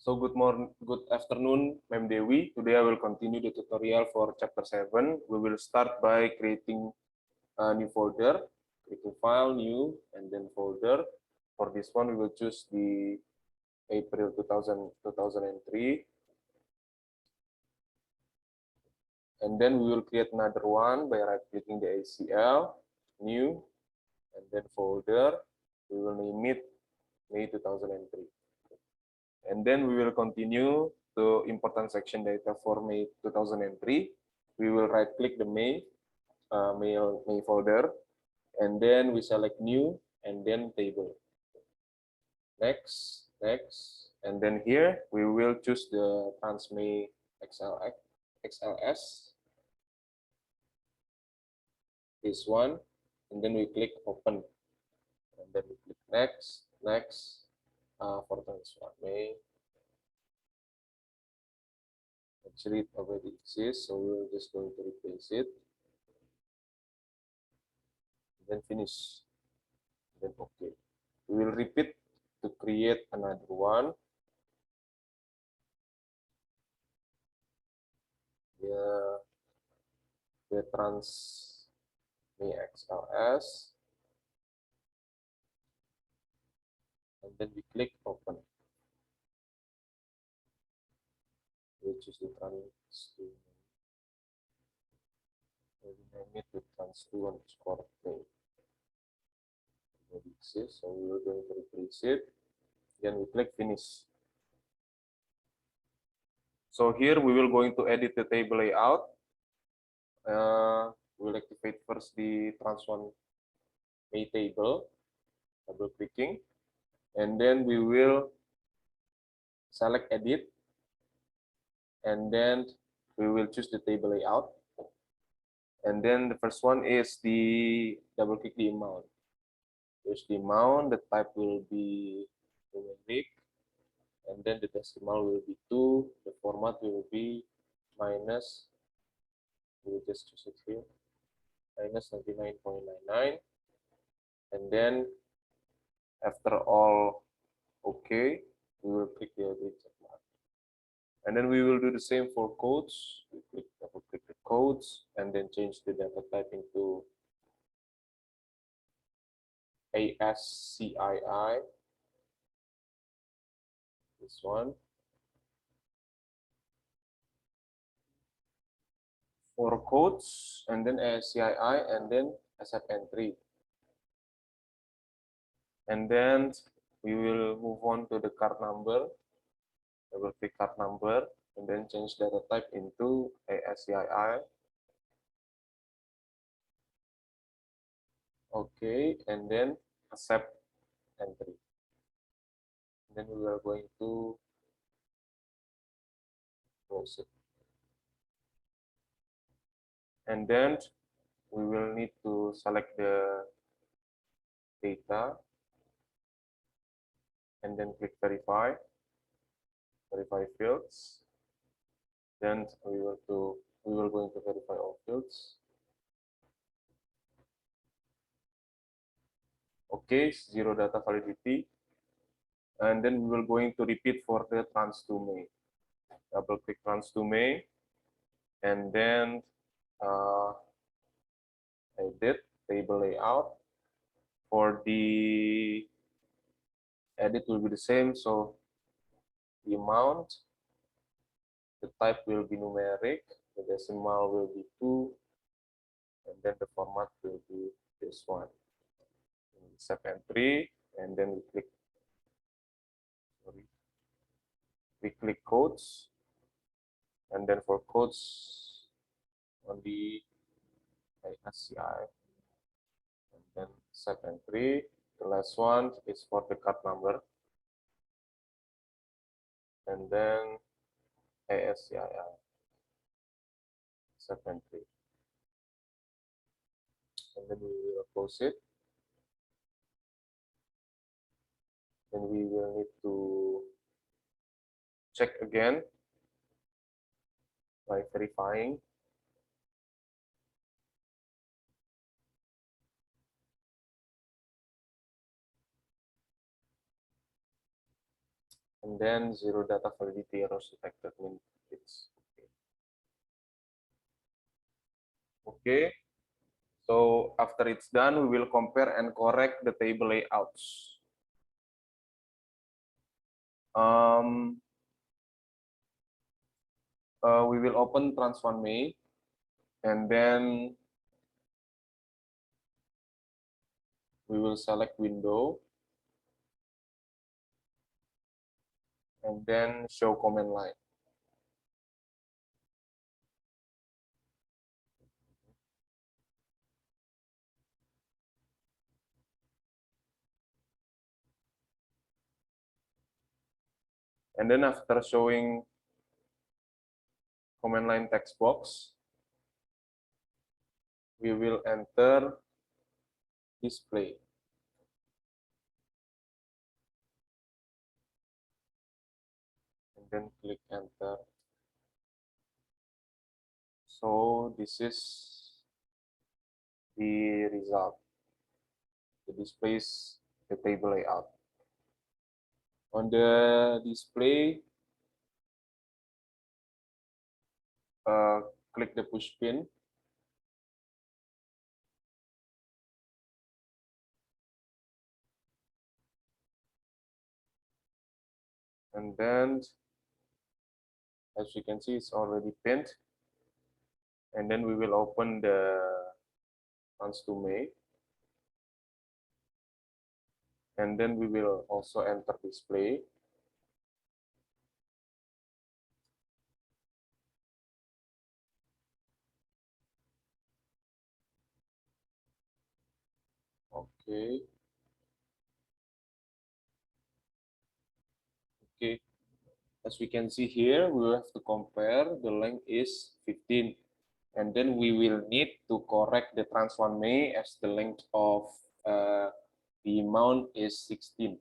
So good afternoon, Ma'am Dewi. Today I will continue the tutorial for chapter 7. We will start by creating a new folder, creating file, new, and then folder. For this one, we will choose the April 2003. And then we will create another one by right-clicking the ACL, new, and then folder. We will name it May 2003. And then we will continue to important section data for May 2003. We will right click the May folder, and then we select new and then table. Next, and then here we will choose the TransMay XLS. This one, and then we click open, and then we click next. For TransMay. Actually, it already exists, so we're just going to replace it. Then finish. Then okay. We will repeat to create another one. The TransMay XLS. And then we click open. We choose the trans2. We name it with trans2_pay. It exists, so we are going to replace it. Then we click finish. So here we will going to edit the table layout. We'll activate first the trans1May table, double clicking, and then we will select edit, and then we will choose the table layout. And then the first one is the double click the amount. Here's the amount, the type will be numeric, and then the decimal will be 2, the format will be minus, we'll just choose it here, minus 99.99, and then after all okay, we will click the agree check mark. And then we will do the same for codes. We double click the codes and then change the data typing to ASCII. This one. For codes and then ASCII and then SF entry. And then we will move on to the card number. Double click card number and then change data type into ASCII. Okay, and then accept entry. And then we are going to close it. And then we will need to select the data and then click verify fields. Then we will going to verify all fields. Okay, zero data validity. And then we will going to repeat for the trans2May. Double click trans2May and then edit table layout. For the edit will be the same, so the amount, the type will be numeric, the decimal will be 2, and then the format will be this one. Accept entry, and then we click codes, and then for codes on the ASCII, and then accept entry. The last one is for the card number, and then ASCII, accept entry, and then we will close it. Then we will need to check again by verifying. and then zero data validity errors detected means it's okay. Okay. So after it's done, we will compare and correct the table layouts. We will open Transform May, and then we will select window, and then show command line. And then after showing command line text box, we will enter display. And then click enter. So this is the result. It displays the table layout. On the display, click the push pin. And then, as you can see, it's already pinned. And then we will open the Trans to May. And then we will also enter display. Okay. Okay. As we can see here, we will have to compare. The length is 15. And then we will need to correct the Trans1 May as the length of the mount is 16.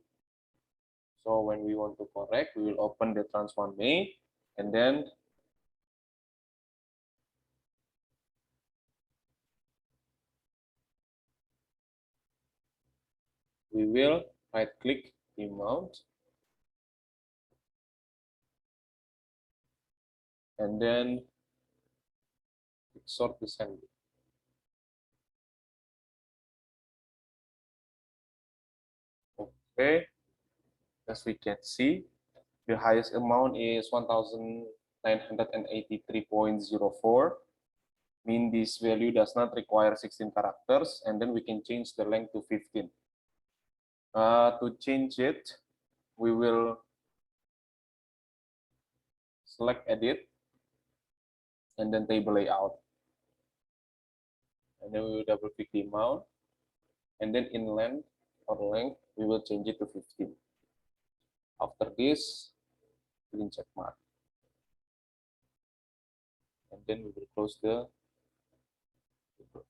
So when we want to correct, we will open the Trans1 May, and then we will right click the mount, and then sort assembly. Okay, as we can see, the highest amount is 1983.04. Mean this value does not require 16 characters, and then we can change the length to 15. To change it, we will select edit, and then table layout. And then we will double click the amount, and then in length or length, we will change it to 15. After this, green check mark. And then we will close the table.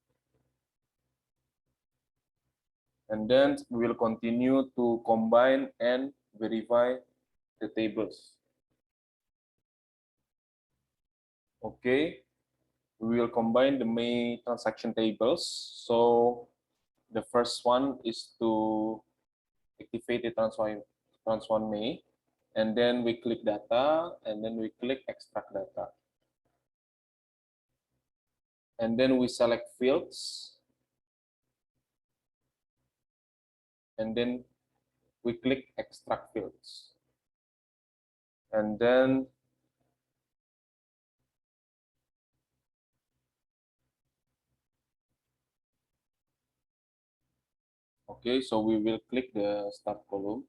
And then we will continue to combine and verify the tables. Okay, we will combine the May transaction tables. So the first one is to activate the Trans1 May, and then we click data, and then we click extract data. And then we select fields, and then we click extract fields. And then okay, so we will click the start column.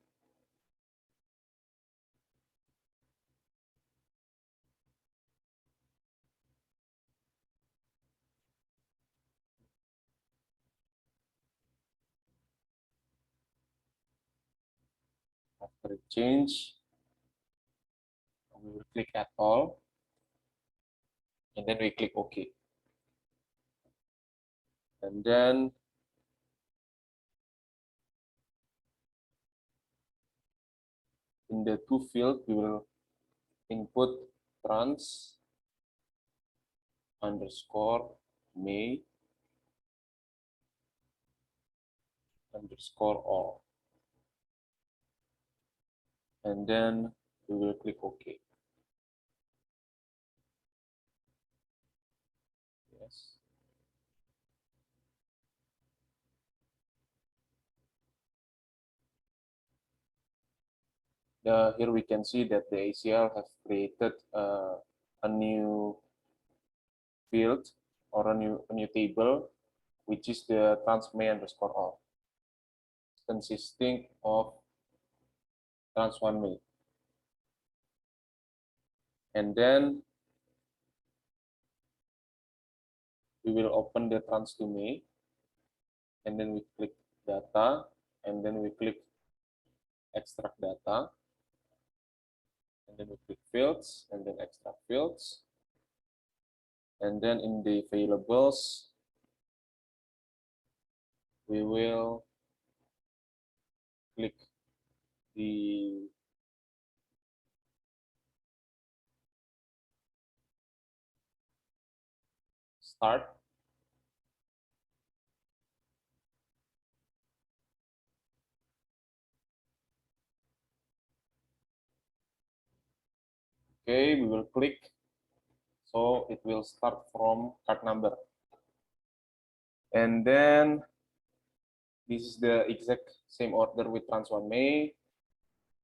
After it change, we will click add all, and then we click OK. And then in the to field, we will input trans underscore May underscore all. and then we will click OK. Yes. Here we can see that the ACL has created a new field or a new table, which is the transmay underscore all, consisting of trans1 May. And then we will open the trans2 May, and then we click data, and then we click extract data, and then we click fields, and then extract fields. And then in the availables, we will click the start. Okay, we will click. So it will start from card number. And then this is the exact same order with trans1 May.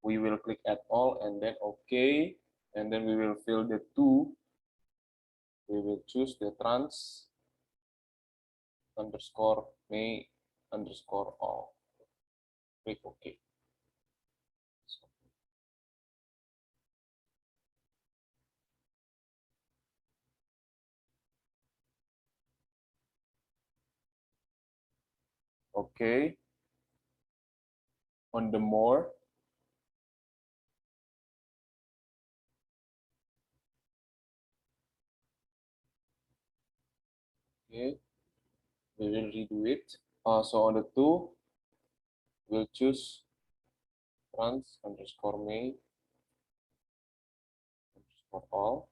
We will click add all and then OK. And then we will fill the two. We will choose the trans underscore May underscore all. Click OK. Okay. On the more, okay, we will redo it. So on the two, we'll choose trans underscore May underscore all.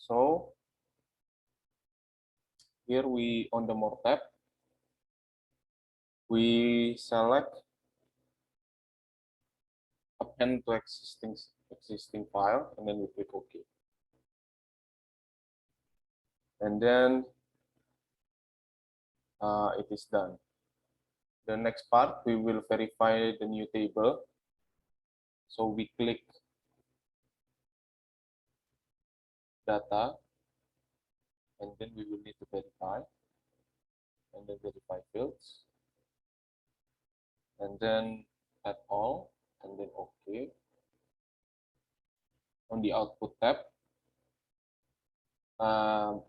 So here we on the more tab, we select append to existing file, and then we click OK. And then it is done. The next part, we will verify the new table. So we click data, and then we will need to verify, and then verify fields, and then add all, and then OK. On the output tab,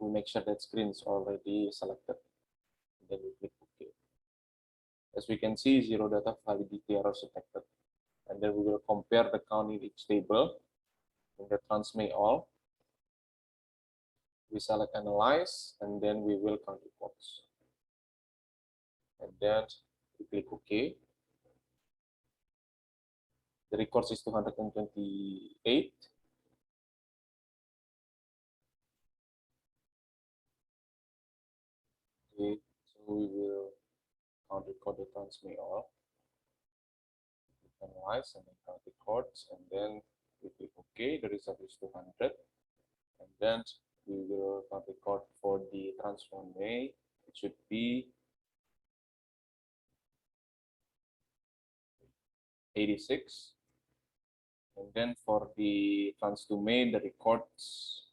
we make sure that screen is already selected, and then we click OK. As we can see, zero data validity error detected. And then we will compare the count in each table. In the transmay all, we select analyze, and then we will count reports. And then we click OK. The records is 228. Okay, so we will count record the transmay all, analyze, and then count records, and then we click OK. The result is 200. And then we will count record for the trans1 May. It should be 86. And then for the trans2 May, the records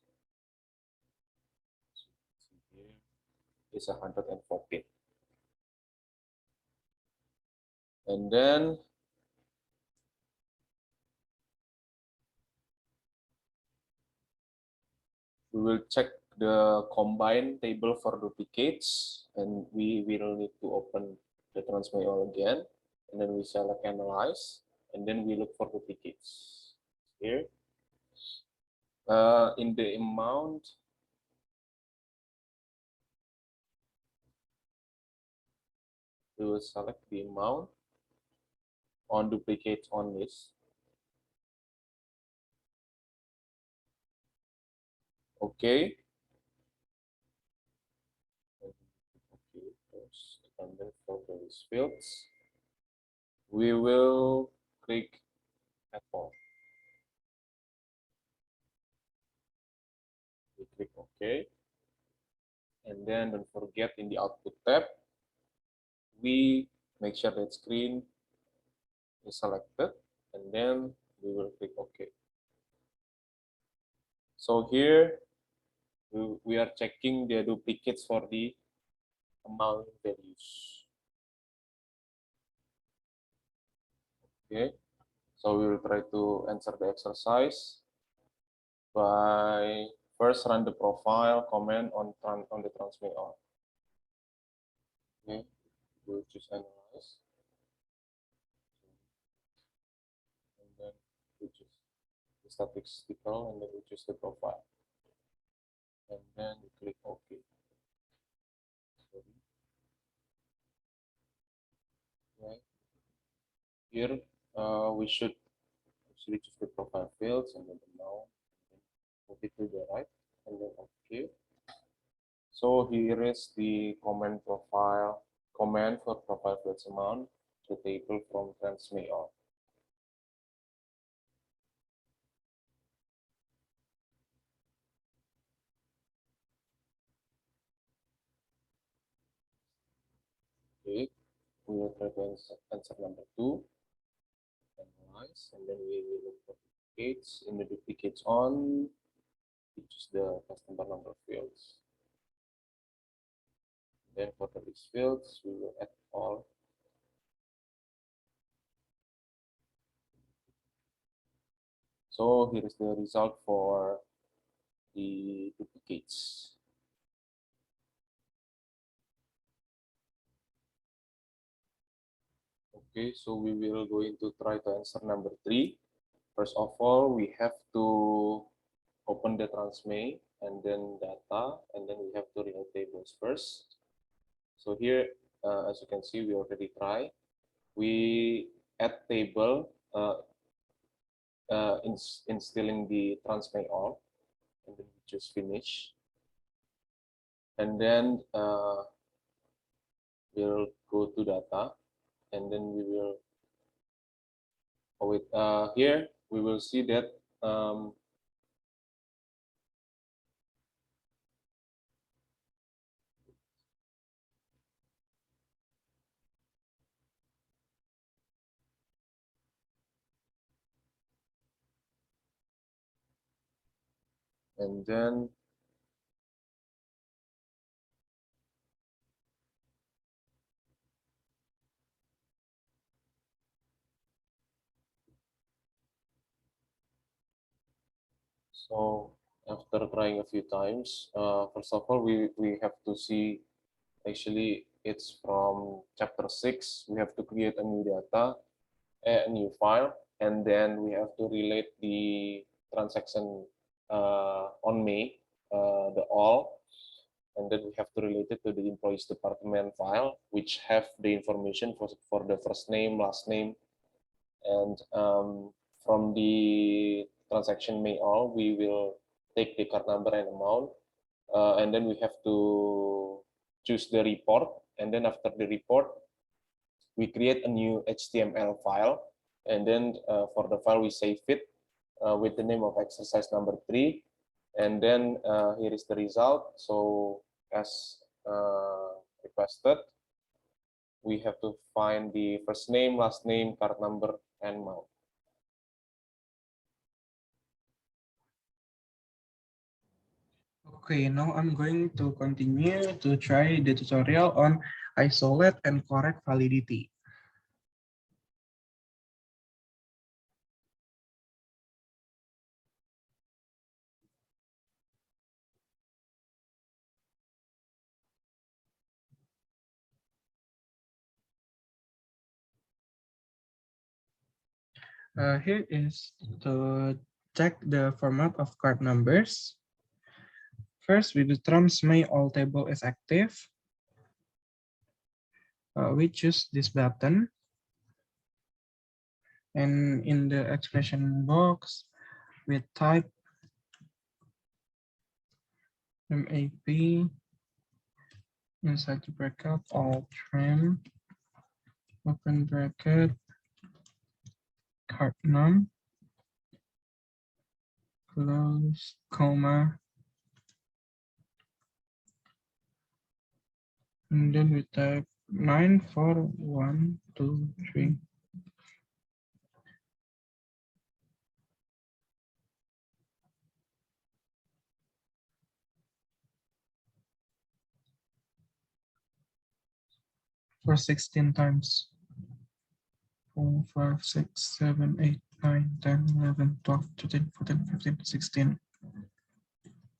is 114. And then we will check the combined table for duplicates, and we will need to open the transmail again, and then we select analyze, and then we look for duplicates here. In the amount, we will select the amount on duplicates on list. Okay. And then for those fields, we will click add all. We click OK. And then don't forget in the output tab, we make sure that screen is selected, and then we will click OK. So here we are checking the duplicates for the amount values. Okay, so we will try to answer the exercise by first run the profile comment on the transmit on. Okay, we'll choose analyze, and then we choose the statistical, and then we choose the profile, and then we click OK. Right here, we should actually choose the profile fields, and then now move it to the right, and then OK. So here is the comment profile command for profile fields amount, the table from transmit on. Okay, we will try to answer number 2, analyze, and then we will look for duplicates. In the duplicates on, we choose the customer number fields. Then for the list fields, we will add all. So here is the result for the duplicates. Okay, so we will going to try to answer number 3. First of all, we have to open the transmit and then data, and then we have to relate tables first. So here, as you can see, we already try. We add table, instilling the transmit all, and then we choose finish. And then we'll go to data, and then we will, here we will see that and then so after trying a few times, first of all, we have to see, actually it's from chapter 6, we have to create a new data, a new file, and then we have to relate the transaction on May, the all, and then we have to relate it to the employees department file, which have the information for the first name, last name, and from the transaction May all, we will take the card number and amount, and then we have to choose the report, and then after the report, we create a new HTML file, and then for the file we save it with the name of exercise number 3, and then here is the result. So as requested, we have to find the first name, last name, card number, and amount. Okay, now I'm going to continue to try the tutorial on isolate and correct validity. Here is to check the format of card numbers. First, with the transmit all table is active, we choose this button. And in the expression box, we type MAP inside the bracket, all trim, open bracket, card num, close, comma, and then we type 94123. For 16 times. 4, 5, 6, 7, 8, 9, 10, 11, 12, 13, 14, 15, 16.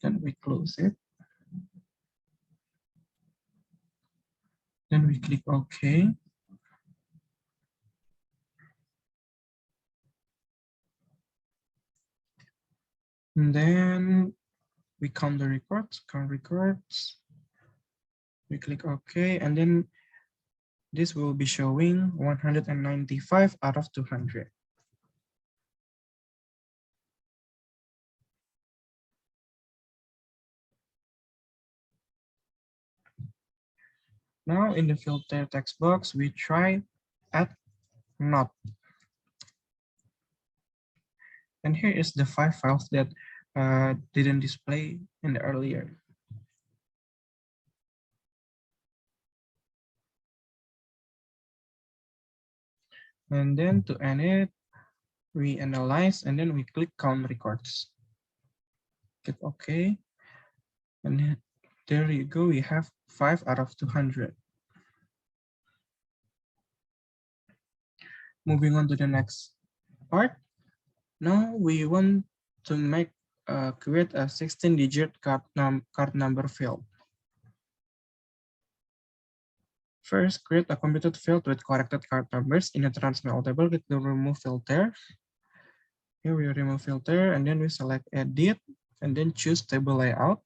Then we close it. Then we click OK. And then we count the records, count records. We click OK, and then this will be showing 195 out of 200. Now in the filter text box, we try add not. And here is the 5 files that didn't display in the earlier. And then to end it, we analyze and then we click count records. Click OK. And there you go, we have 5 out of 200. Moving on to the next part. Now we want to make create a 16-digit card number field. First, create a computed field with corrected card numbers in a transmittal table. Click the remove filter. Here we remove filter and then we select edit and then choose table layout.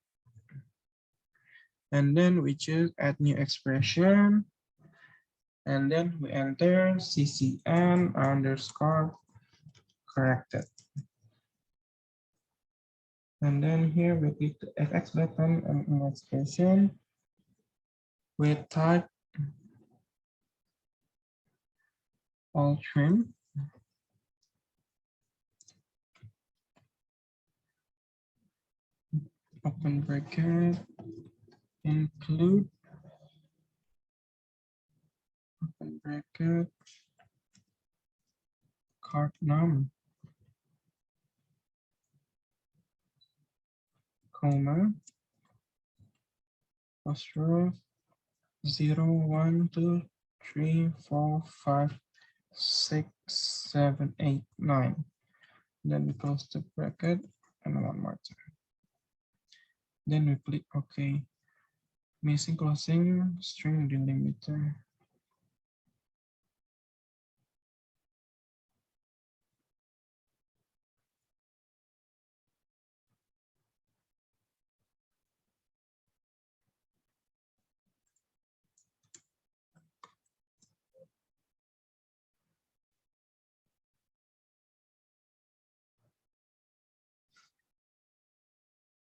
And then we choose add new expression. And then we enter CCN underscore corrected. And then here we click the FX button and in expression. We type all trim. Open bracket, include, open bracket, card num, comma, apostrophe, 0, 1, 2, 3, 4, 5, 6, 7, 8, 9. Then we close the bracket and one more time. Then we click OK. Missing closing string delimiter.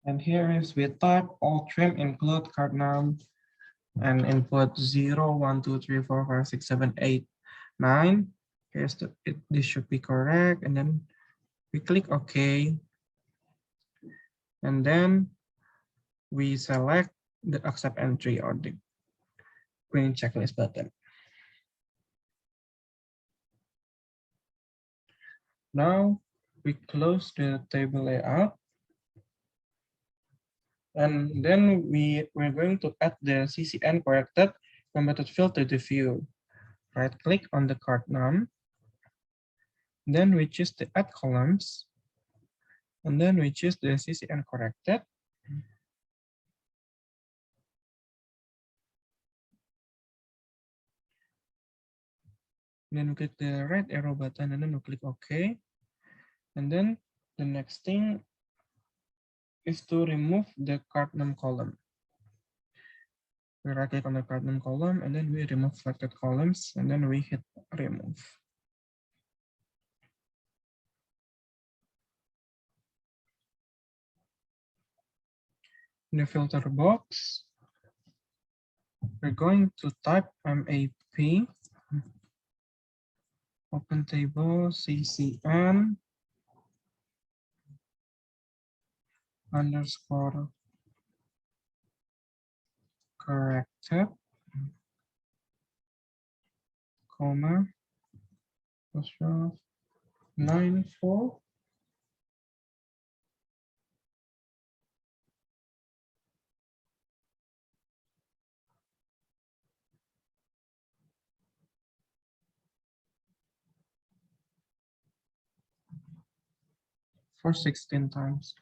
And here is we type all trim include card num and input 0, 1, 2, 3, 4, 5, 6, 7, 8, 9. Here's this should be correct. And then we click OK. And then we select the accept entry or the green checklist button. Now we close the table layout. And then we're going to add the CCN corrected computed field to the view. Right click on the card num. Then we choose the add columns. And then we choose the CCN corrected. Then we click the right arrow button and then we click OK. And then the next thing is to remove the card num column. We right click on the card num column and then we remove selected columns and then we hit remove. In the filter box, we're going to type MAP, open table, CCN, underscore corrected, comma, apostrophe, 94, for 16 times.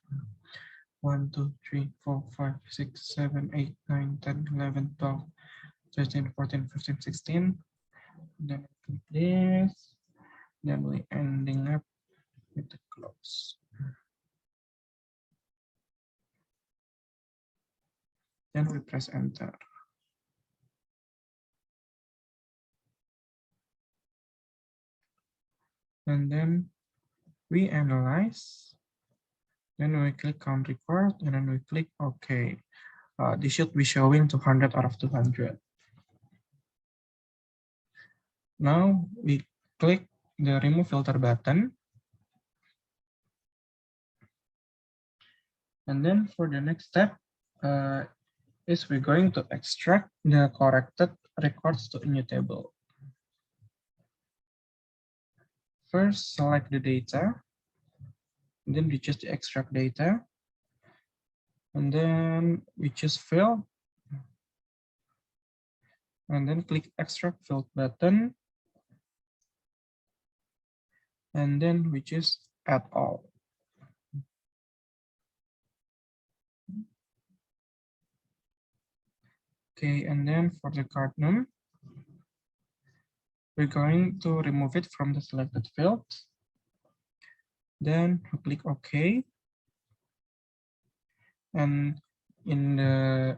1, 2, 3, 4, 5, 6, 7, 8, 9, 10, 11, 12, 13, 14, 15, 16. Then click this. Then we ending up with the close. Then we press enter. And then we analyze. Then we click on record and then we click OK. This should be showing 200 out of 200. Now we click the remove filter button. And then for the next step is we're going to extract the corrected records to a new table. First, select the data. And then we choose the extract data. And then we choose field. And then click extract field button. And then we choose add all. Okay, and then for the card name, we're going to remove it from the selected field. Then we click OK. And in the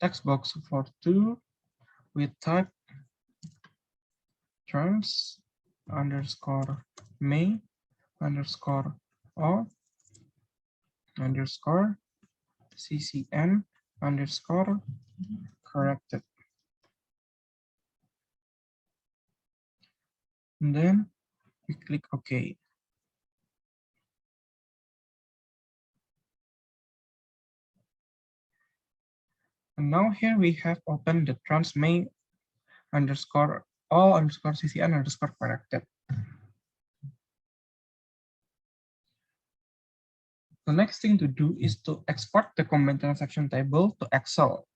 text box for 2, we type trans underscore May underscore all underscore CCN underscore corrected. And then we click OK. And now here we have opened the trans May underscore all underscore CCN underscore corrected. The next thing to do is to export the combined transaction table to Excel.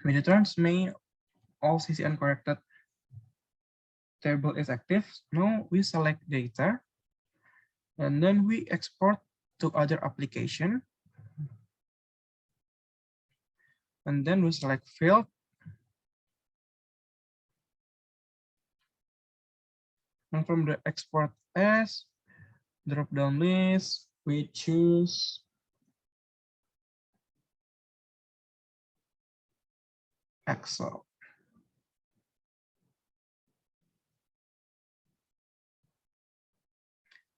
When the trans May all CCN corrected table is active, now we select data and then we export to other application. And then we select field. And from the export as drop down list, we choose Excel.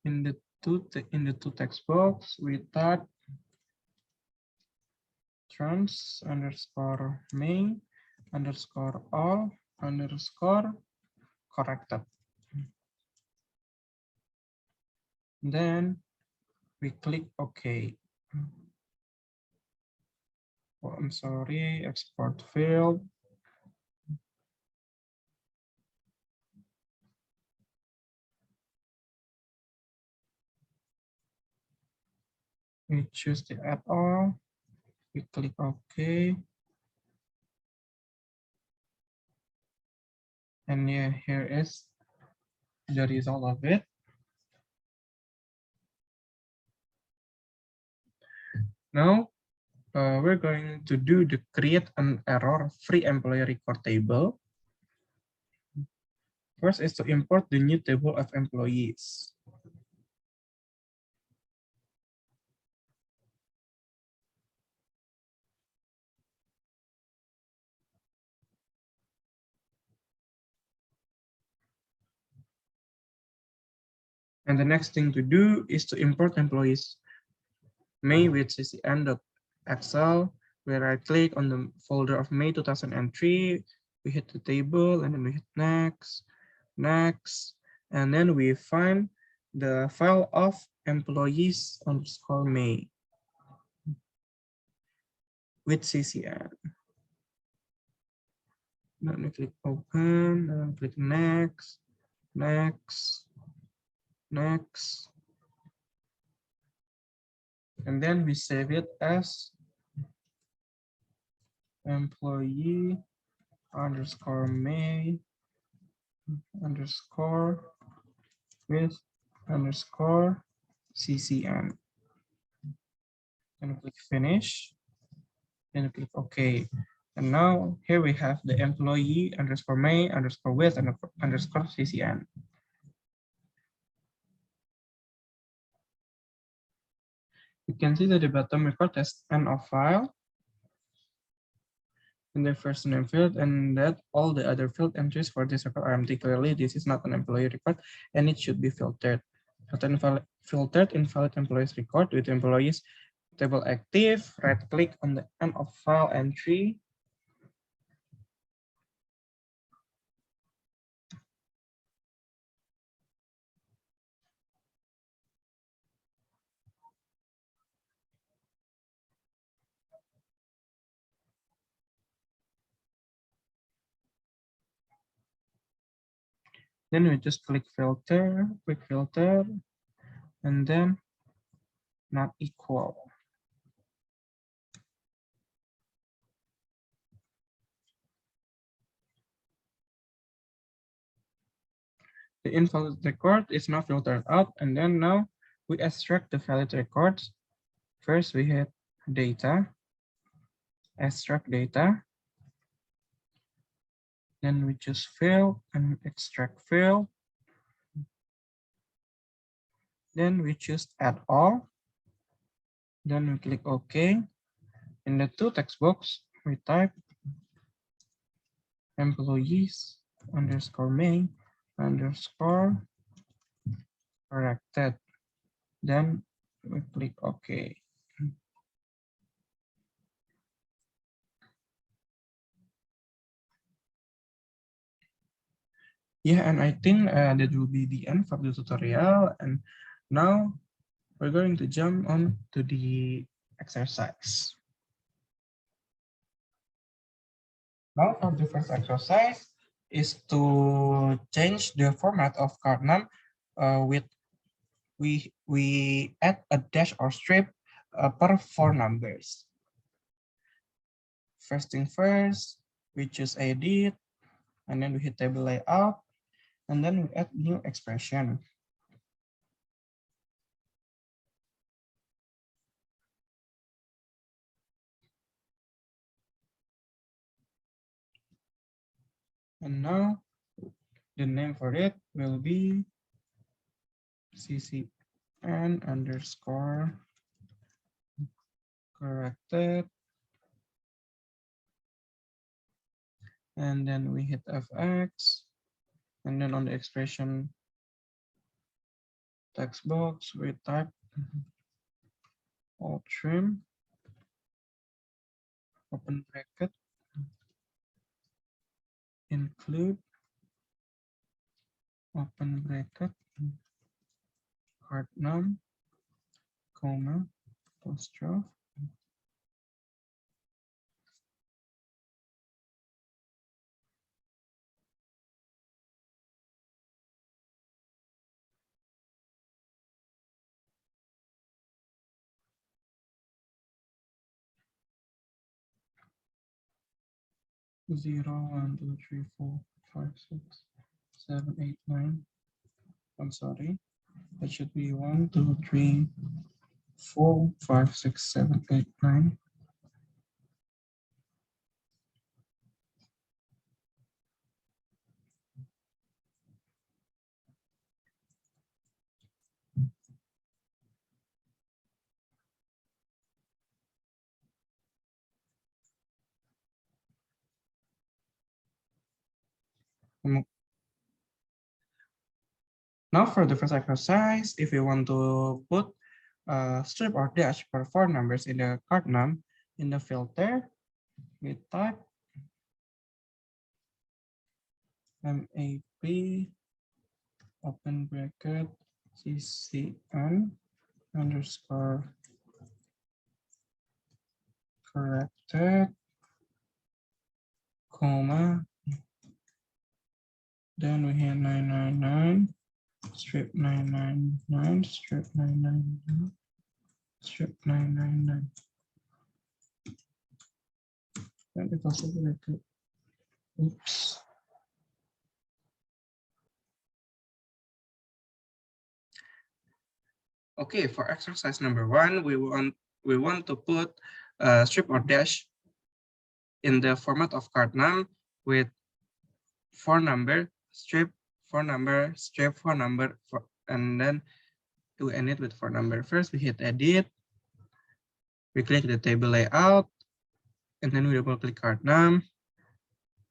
In the two text box, we type trans underscore May underscore all underscore corrected. Then we click OK. Oh, I'm sorry, export failed. We choose the add all. We click OK. And yeah, here is the result of it. Now we're going to do the create an error free employee record table. First is to import the new table of employees. And the next thing to do is to import employees May with ccn.excel we right click on the folder of May 2003, we hit the table and then we hit next, next, and then we find the file of employees underscore May with CCN. Then we click open, and then click next, next, next, and then we save it as employee underscore May underscore with underscore CCN. And click finish, and click OK. And now here we have the employee underscore May underscore with underscore CCN. You can see that the bottom record has end of file in the first name field, and that all the other field entries for this record are empty. Clearly, this is not an employee record, and it should be filtered. Filtered invalid employees record with employees table active. Right click on the end of file entry. Then we just click filter, quick filter, and then not equal. The invalid record is now filtered out, and then now we extract the valid records. First, we hit data, extract data. Then we choose field and extract field. Then we choose add all. Then we click OK. In the to text box, we type employees underscore May underscore corrected. Then we click OK. Yeah, and I think that will be the end for the tutorial. And now we're going to jump on to the exercise. Now for the first exercise is to change the format of card num with we add a dash or strip per 4 numbers. First thing first, we choose edit, and then we hit table layout, and then we add new expression. And now the name for it will be CCN underscore corrected. And then we hit FX. And then on the expression text box, we type all trim, open bracket, include, open bracket, card num, comma, apostrophe. Zero, 1, 2, 3, 4, 5, 6, 7, 8, 9. I'm sorry. That should be 1, 2, 3, 4, 5, 6, 7, 8, 9. Now for the first exercise, if you want to put strip or dash per 4 numbers in the card num, In the filter, we type MAP open bracket CCN underscore corrected, comma, then we hit 999, strip 999, strip 999, strip 999. Then it also bracket. Oops. Okay, for exercise number 1, we want to put a strip or dash in the format of card num with 4 number, strip, 4 number, strip, 4 number, and then to end it with 4 number. First, we hit edit, we click the table layout, and then we double click card num,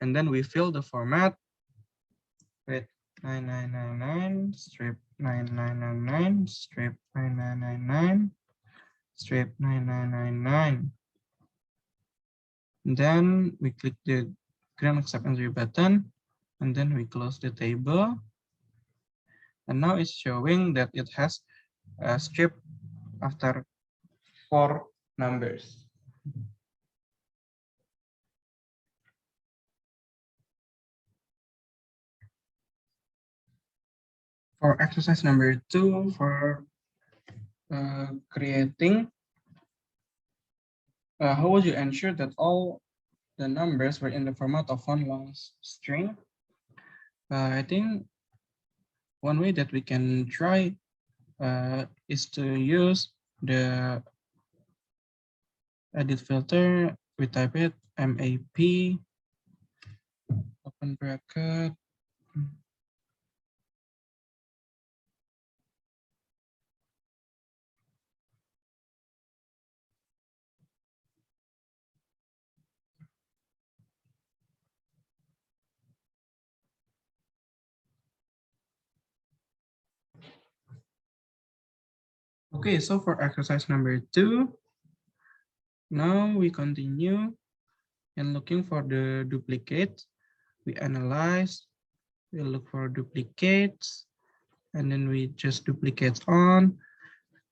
and then we fill the format with 9999, strip 9999, strip 9999, strip 9999. Then we click the green accept entry button, and then we close the table. And now it's showing that it has a strip after 4 numbers. For exercise number 2, for creating, how would you ensure that all the numbers were in the format of one long string? I think one way that we can try is to use the edit filter. We type it MAP open bracket Okay, so for exercise number 2, now we continue and looking for the duplicates. We analyze, we look for duplicates, and then we just duplicate on.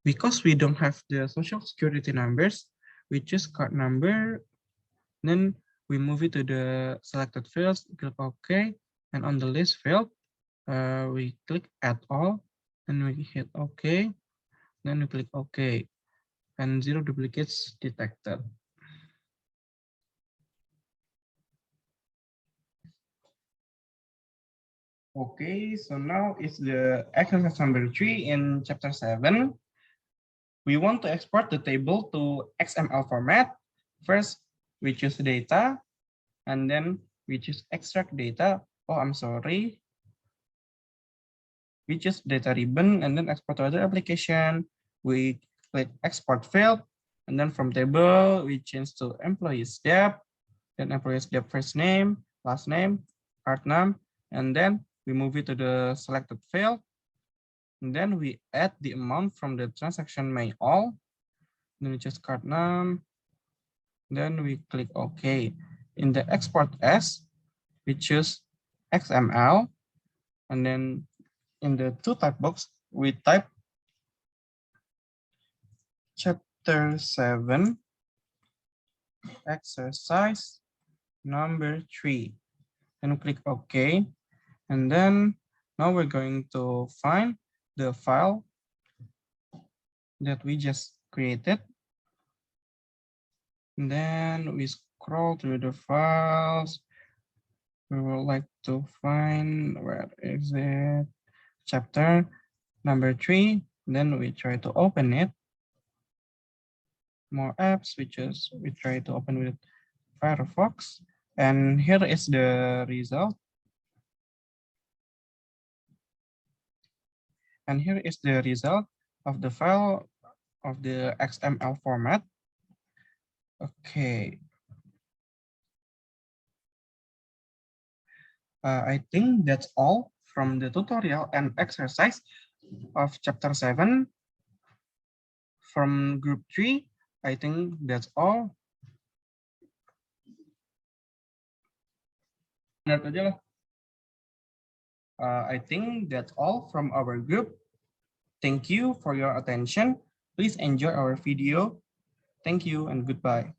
Because we don't have the social security numbers, we choose card number, then we move it to the selected fields, click OK, and on the list field, we click add all, and we hit OK. Then we click OK, and 0 duplicates detected. Okay, so now it's the exercise number 3 in chapter 7. We want to export the table to XML format. First, we choose data, and then we choose extract data. Oh, I'm sorry. We choose data ribbon and then export to other application. We click export field, and then from table, we change to employees debt, then employees debt first name, last name, card num, and then we move it to the selected field. And then we add the amount from the transaction may all. Then we choose card num. Then we click OK. In the export as, we choose XML, and then in the to type box, we type chapter 7, exercise number 3, and click OK. And then now we're going to find the file that we just created. And then we scroll through the files. We would like to find, where is it? Chapter number 3. Then we try to open it. More apps, we try to open with Firefox. And here is the result. And here is the result of the file of the XML format. Okay. I think that's all from the tutorial and exercise of chapter 7. From group 3, I think that's all. Benar aja lah. I think that's all from our group. Thank you for your attention. Please enjoy our video. Thank you and goodbye.